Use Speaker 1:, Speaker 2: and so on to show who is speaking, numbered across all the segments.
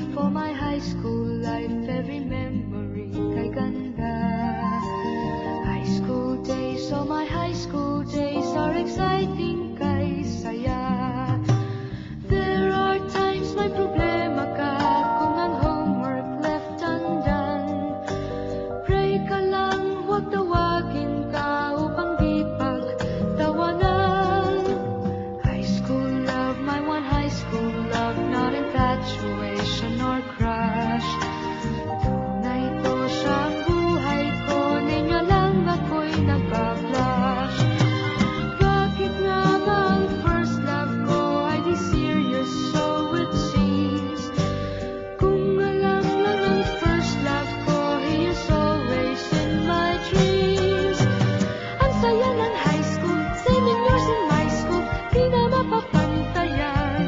Speaker 1: life, oh my high school life, every memory kay ganda. High school days, oh my high school days are exciting kay saya. There are times may problema ka kung ang homework left undone. Pray ka lang, huwag tawagin ka upang di pagtawanan. High school love, my one high school love, not infatuation or crush. Tunay to siyang buhay ko, ninyo lang ako'y nagbablush. Bakit nga ba ang first love ko ay di serious, so it seems? Kung alam lang ang first love ko, he is always in my dreams. Ang saya ng high school, 7 years in my school, di na mapapantayan.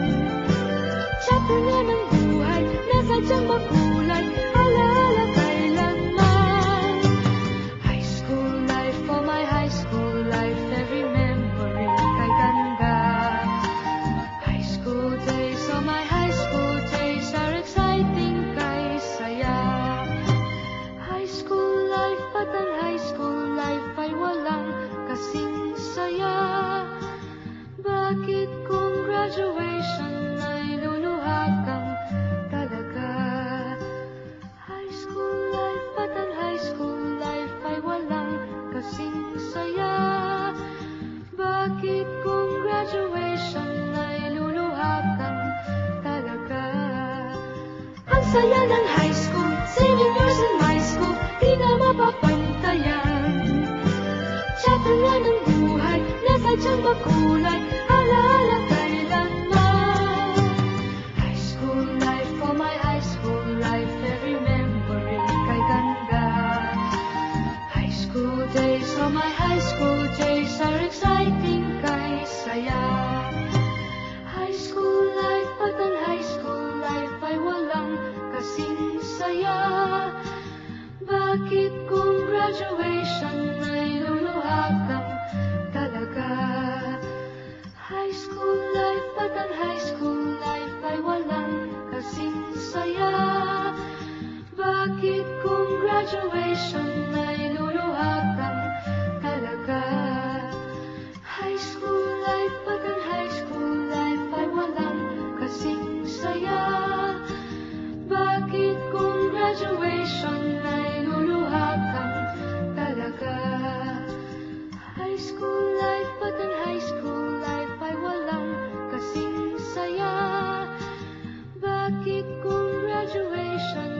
Speaker 1: Chapter nga ng buhay, na sadyang makulay, alaala kailanman. High school life, oh my high school life, every memory kay ganda. High school days, oh my high school days are exciting kay saya. High school life, at ang high school life ay walang kasing saya. Bakit kung graduation ay luluha kang talaga? High school life, at ang high school life ay walang kasing saya. Bakit kung graduation ay luluha kang talaga? Ang saya ng high school, 7 years in my school, di na mapapantayan. Chapter nga ng buhay, na sadyang makulay, alaala kailanman. High school life, oh my high school life, every memory kay ganda. High school days, oh my high school days are exciting kay saya. High school life, at ang high school life ay walang kasing saya. Bakit kung graduation ay luluha kang talaga? High school life, at ang high school life ay walang kasing saya. Bakit kung graduation ay luluha kang talaga? High school life, at ang high school life ay walang kasing saya. Bakit kung graduation ay luluha kang talaga? High school life, at ang high school life ay walang kasing saya. Bakit kung graduation